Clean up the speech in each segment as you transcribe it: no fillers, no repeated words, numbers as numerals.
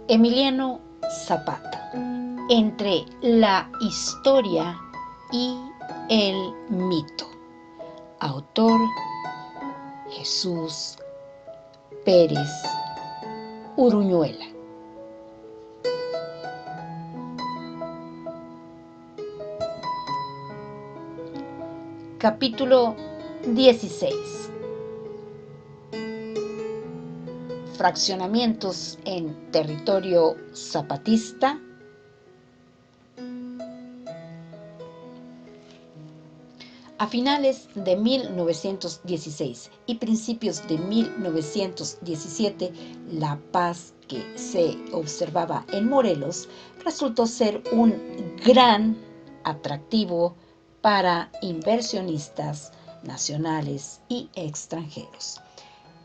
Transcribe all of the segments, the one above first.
Emiliano Zapata, entre la historia y el mito. Autor Jesús Pérez Uruñuela. Capítulo 16. Fraccionamientos en territorio zapatista. A finales de 1916 y principios de 1917, la paz que se observaba en Morelos resultó ser un gran atractivo para inversionistas nacionales y extranjeros.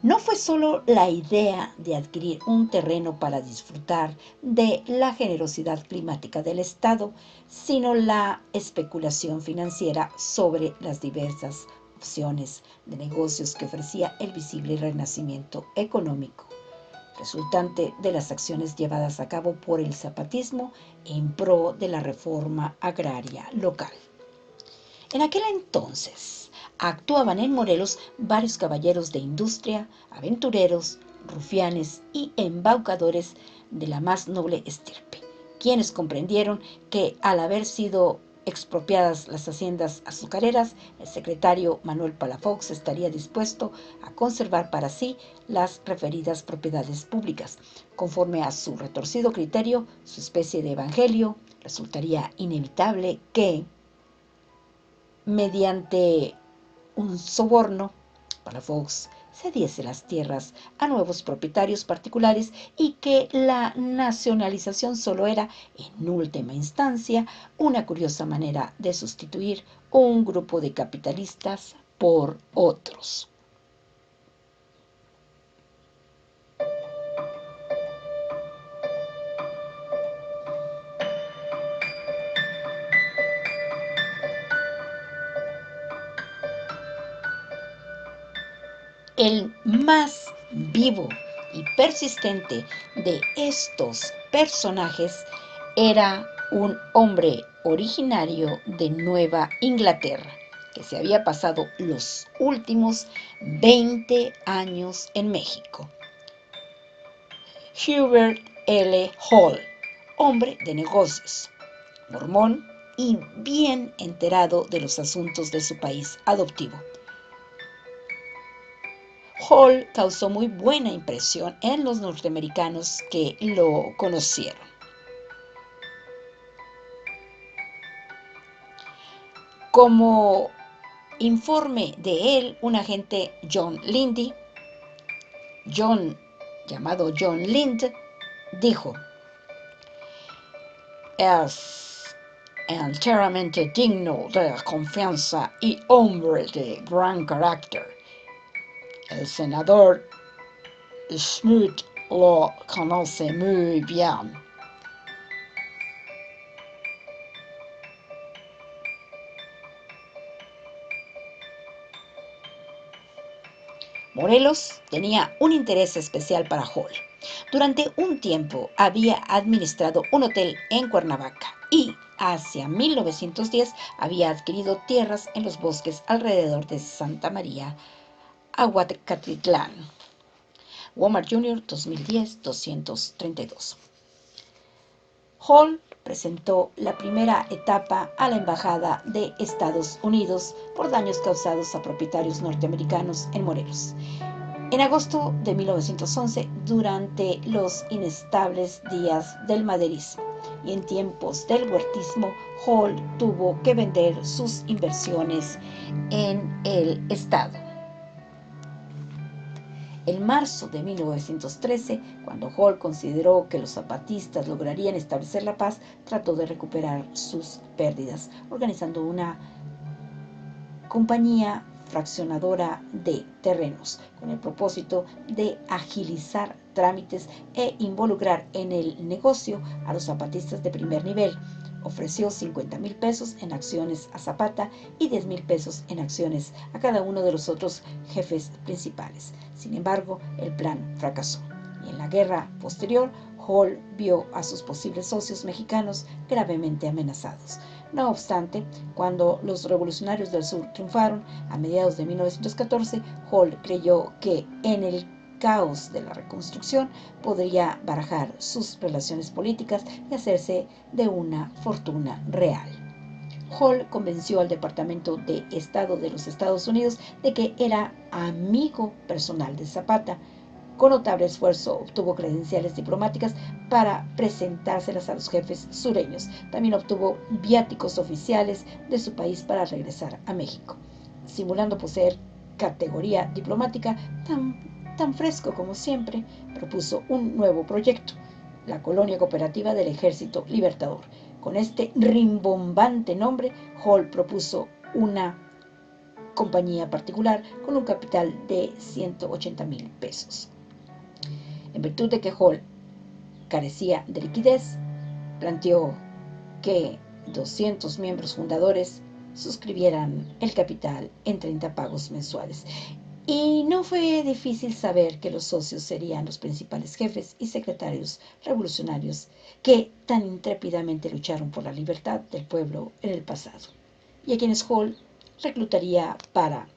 No fue solo la idea de adquirir un terreno para disfrutar de la generosidad climática del Estado, sino la especulación financiera sobre las diversas opciones de negocios que ofrecía el visible renacimiento económico, resultante de las acciones llevadas a cabo por el zapatismo en pro de la reforma agraria local. En aquel entonces actuaban en Morelos varios caballeros de industria, aventureros, rufianes y embaucadores de la más noble estirpe, quienes comprendieron que al haber sido expropiadas las haciendas azucareras, el secretario Manuel Palafox estaría dispuesto a conservar para sí las referidas propiedades públicas. Conforme a su retorcido criterio, su especie de evangelio, resultaría inevitable que, mediante un soborno, Palafox cediese las tierras a nuevos propietarios particulares y que la nacionalización solo era, en última instancia, una curiosa manera de sustituir un grupo de capitalistas por otros. El más vivo y persistente de estos personajes era un hombre originario de Nueva Inglaterra, que se había pasado los últimos 20 años en México. Hubert L. Hall, hombre de negocios, mormón y bien enterado de los asuntos de su país adoptivo. Hall causó muy buena impresión en los norteamericanos que lo conocieron. Como informe de él, un agente llamado John Lind, dijo: es enteramente digno de confianza y hombre de gran carácter. El senador Schmidt lo conoce muy bien. Morelos tenía un interés especial para Hall. Durante un tiempo había administrado un hotel en Cuernavaca y hacia 1910 había adquirido tierras en los bosques alrededor de Santa María, Aguacatitlán. Walmart Jr., 2010, 232. Hall presentó la primera etapa a la Embajada de Estados Unidos por daños causados a propietarios norteamericanos en Morelos. En agosto de 1911, durante los inestables días del maderismo y en tiempos del huertismo, Hall tuvo que vender sus inversiones en el estado. En marzo de 1913, cuando Hall consideró que los zapatistas lograrían establecer la paz, trató de recuperar sus pérdidas, organizando una compañía fraccionadora de terrenos, con el propósito de agilizar trámites e involucrar en el negocio a los zapatistas de primer nivel. Ofreció 50,000 pesos en acciones a Zapata y 10,000 pesos en acciones a cada uno de los otros jefes principales. Sin embargo, el plan fracasó y en la guerra posterior, Hall vio a sus posibles socios mexicanos gravemente amenazados. No obstante, cuando los revolucionarios del sur triunfaron a mediados de 1914, Hall creyó que en el caos de la reconstrucción podría barajar sus relaciones políticas y hacerse de una fortuna real. Hall convenció al Departamento de Estado de los Estados Unidos de que era amigo personal de Zapata. Con notable esfuerzo obtuvo credenciales diplomáticas para presentárselas a los jefes sureños. También obtuvo viáticos oficiales de su país para regresar a México. Simulando poseer categoría diplomática tan fresco como siempre, propuso un nuevo proyecto, la Colonia Cooperativa del Ejército Libertador. Con este rimbombante nombre, Hall propuso una compañía particular con un capital de 180,000 pesos. En virtud de que Hall carecía de liquidez, planteó que 200 miembros fundadores suscribieran el capital en 30 pagos mensuales. Y no fue difícil saber que los socios serían los principales jefes y secretarios revolucionarios que tan intrépidamente lucharon por la libertad del pueblo en el pasado, y a quienes Hall reclutaría para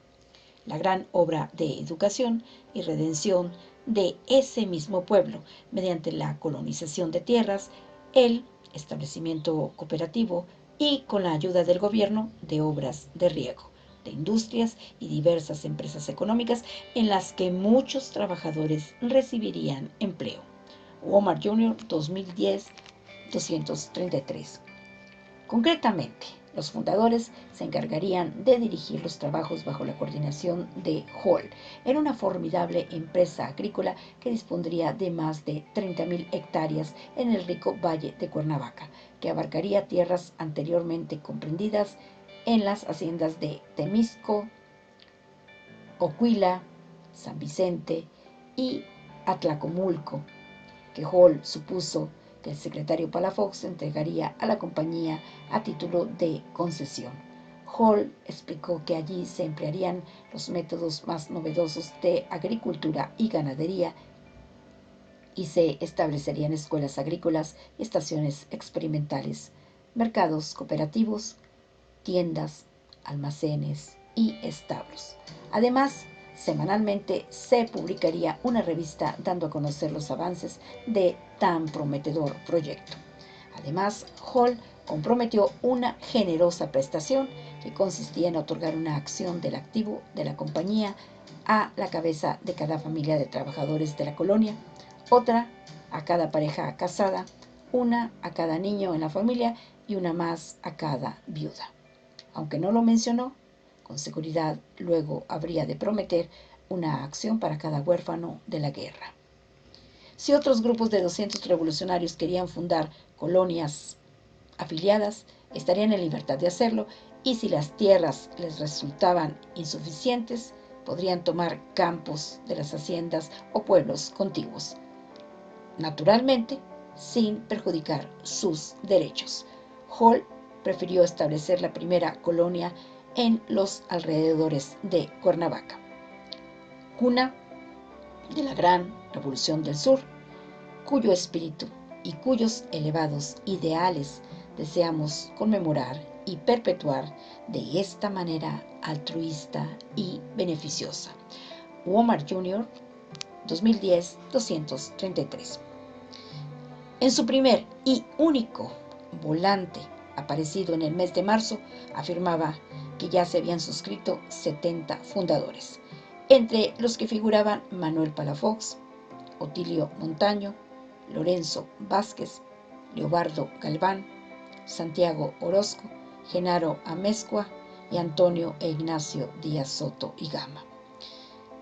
la gran obra de educación y redención de ese mismo pueblo mediante la colonización de tierras, el establecimiento cooperativo y con la ayuda del gobierno de obras de riego, de industrias y diversas empresas económicas en las que muchos trabajadores recibirían empleo. Walmart Jr. 2010, 233. Concretamente, los fundadores se encargarían de dirigir los trabajos bajo la coordinación de Hall. Era una formidable empresa agrícola que dispondría de más de 30,000 hectáreas en el rico valle de Cuernavaca, que abarcaría tierras anteriormente comprendidas en las haciendas de Temisco, Oquila, San Vicente y Atlacomulco, que Hall supuso que el secretario Palafox entregaría a la compañía a título de concesión. Hall explicó que allí se emplearían los métodos más novedosos de agricultura y ganadería y se establecerían escuelas agrícolas y estaciones experimentales, mercados cooperativos, tiendas, almacenes y establos. Además, semanalmente se publicaría una revista dando a conocer los avances de tan prometedor proyecto. Además, Hall comprometió una generosa prestación que consistía en otorgar una acción del activo de la compañía a la cabeza de cada familia de trabajadores de la colonia, otra a cada pareja casada, una a cada niño en la familia y una más a cada viuda. Aunque no lo mencionó, con seguridad luego habría de prometer una acción para cada huérfano de la guerra. Si otros grupos de 200 revolucionarios querían fundar colonias afiliadas, estarían en libertad de hacerlo, y si las tierras les resultaban insuficientes, podrían tomar campos de las haciendas o pueblos contiguos, naturalmente sin perjudicar sus derechos. Hall prefirió establecer la primera colonia en los alrededores de Cuernavaca, cuna de la gran Revolución del Sur, cuyo espíritu y cuyos elevados ideales deseamos conmemorar y perpetuar de esta manera altruista y beneficiosa. Walmart Jr. 2010, 233. En su primer y único volante aparecido en el mes de marzo, afirmaba que ya se habían suscrito 70 fundadores, entre los que figuraban Manuel Palafox, Otilio Montaño, Lorenzo Vázquez, Leobardo Galván, Santiago Orozco, Genaro Amezcua y Antonio e Ignacio Díaz Soto y Gama.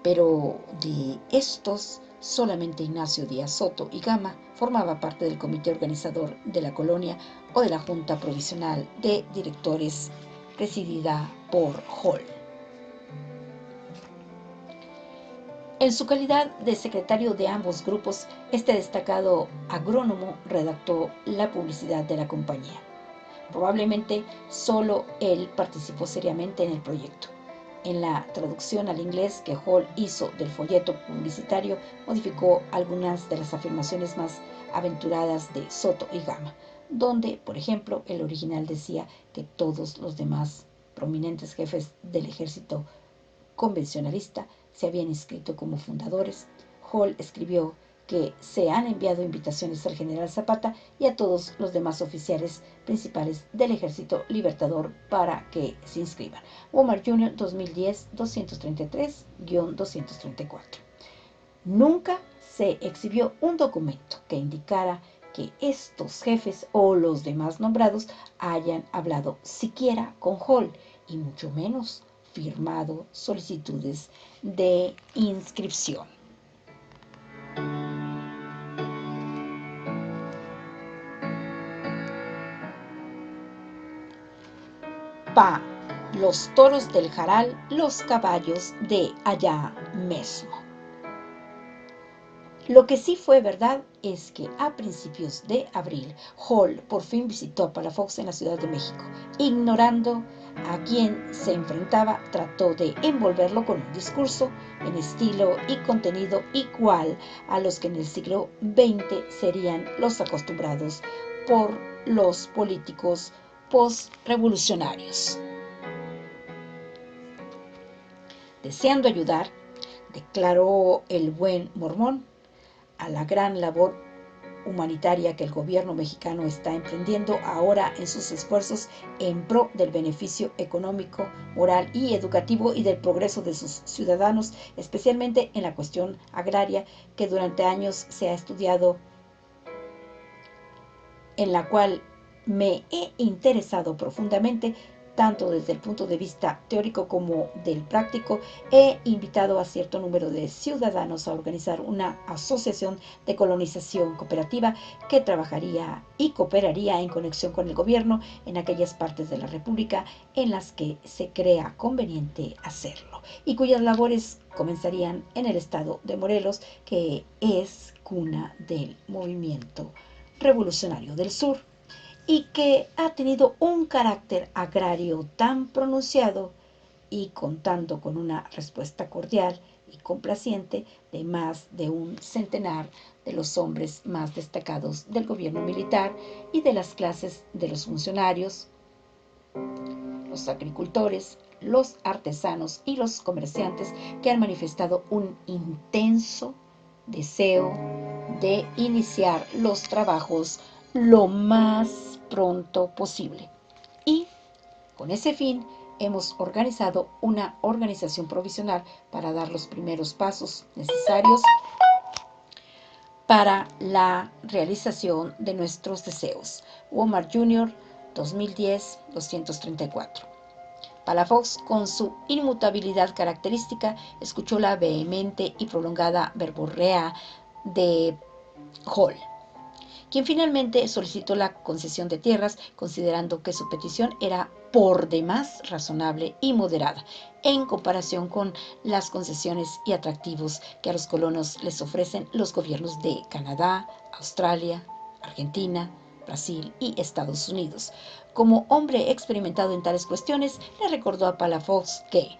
Pero de estos, solamente Ignacio Díaz Soto y Gama formaba parte del comité organizador de la colonia o de la Junta Provisional de Directores presidida por Hall. En su calidad de secretario de ambos grupos, este destacado agrónomo redactó la publicidad de la compañía. Probablemente solo él participó seriamente en el proyecto. En la traducción al inglés que Hall hizo del folleto publicitario, modificó algunas de las afirmaciones más aventuradas de Soto y Gama, donde, por ejemplo, el original decía que todos los demás prominentes jefes del ejército convencionalista se habían inscrito como fundadores. Hall escribió que se han enviado invitaciones al general Zapata y a todos los demás oficiales principales del Ejército Libertador para que se inscriban. Omar Jr. 2010-233-234. Nunca se exhibió un documento que indicara que estos jefes o los demás nombrados hayan hablado siquiera con Hall y mucho menos firmado solicitudes de inscripción. Pa los toros del Jaral, los caballos de allá mismo. Lo que sí fue verdad es que a principios de abril, Hall por fin visitó a Palafox en la Ciudad de México. Ignorando a quién se enfrentaba, trató de envolverlo con un discurso en estilo y contenido igual a los que en el siglo XX serían los acostumbrados por los políticos post-revolucionarios. Deseando ayudar, declaró el buen mormón, a la gran labor humanitaria que el gobierno mexicano está emprendiendo ahora en sus esfuerzos en pro del beneficio económico, moral y educativo y del progreso de sus ciudadanos, especialmente en la cuestión agraria que durante años se ha estudiado, en la cual me he interesado profundamente, tanto desde el punto de vista teórico como del práctico. He invitado a cierto número de ciudadanos a organizar una asociación de colonización cooperativa que trabajaría y cooperaría en conexión con el gobierno en aquellas partes de la República en las que se crea conveniente hacerlo y cuyas labores comenzarían en el estado de Morelos, que es cuna del movimiento revolucionario del sur y que ha tenido un carácter agrario tan pronunciado y contando con una respuesta cordial y complaciente de más de un centenar de los hombres más destacados del gobierno militar y de las clases de los funcionarios, los agricultores, los artesanos y los comerciantes que han manifestado un intenso deseo de iniciar los trabajos lo más pronto posible. Y con ese fin hemos organizado una organización provisional para dar los primeros pasos necesarios para la realización de nuestros deseos. Omar Jr. 2010-234. Palafox, con su inmutabilidad característica, escuchó la vehemente y prolongada verborrea de Hall, quien finalmente solicitó la concesión de tierras, considerando que su petición era por demás razonable y moderada en comparación con las concesiones y atractivos que a los colonos les ofrecen los gobiernos de Canadá, Australia, Argentina, Brasil y Estados Unidos. Como hombre experimentado en tales cuestiones, le recordó a Palafox que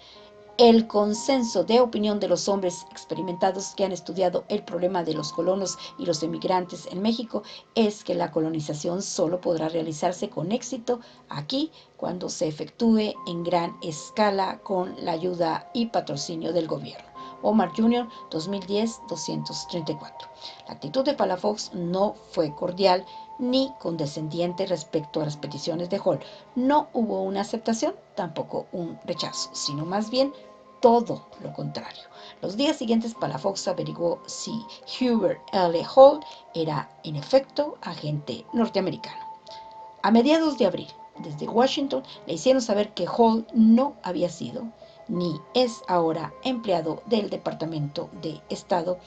el consenso de opinión de los hombres experimentados que han estudiado el problema de los colonos y los emigrantes en México es que la colonización solo podrá realizarse con éxito aquí cuando se efectúe en gran escala con la ayuda y patrocinio del gobierno. Omar Jr. 2010-234. La actitud de Palafox no fue cordial ni condescendiente respecto a las peticiones de Hall. No hubo una aceptación, tampoco un rechazo, sino más bien todo lo contrario. Los días siguientes, Palafox averiguó si Hubert L. Hall era en efecto agente norteamericano. A mediados de abril, desde Washington, le hicieron saber que Hall no había sido ni es ahora empleado del Departamento de Estado,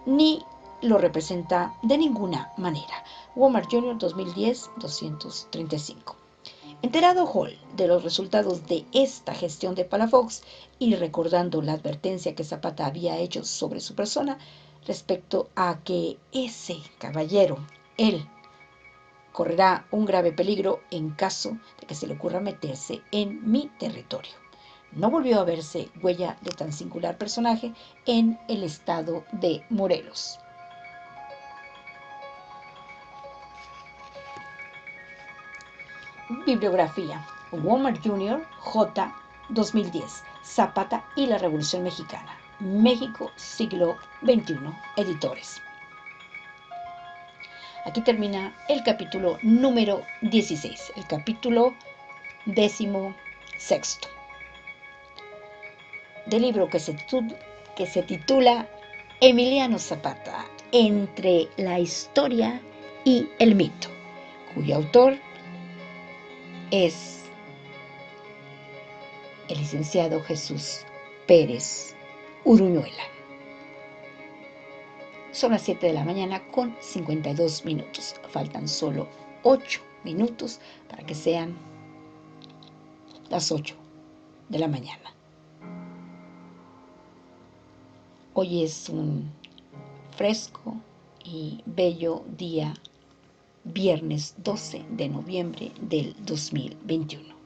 ni lo representa de ninguna manera. Omar Jr. 2010-235. Enterado Hall de los resultados de esta gestión de Palafox y recordando la advertencia que Zapata había hecho sobre su persona respecto a que ese caballero, él, correrá un grave peligro en caso de que se le ocurra meterse en mi territorio, No volvió a verse huella de tan singular personaje en el estado de Morelos. Bibliografía: Walmer Jr., J. 2010. Zapata y la Revolución Mexicana. México, siglo XXI. Editores. Aquí termina el capítulo número 16, el capítulo 16 del libro que se titula Emiliano Zapata, entre la historia y el mito, cuyo autor es el licenciado Jesús Pérez Uruñuela. Son las 7 de la mañana con 52 minutos. Faltan solo 8 minutos para que sean las 8 de la mañana. Hoy es un fresco y bello día, viernes 12 de noviembre del 2021.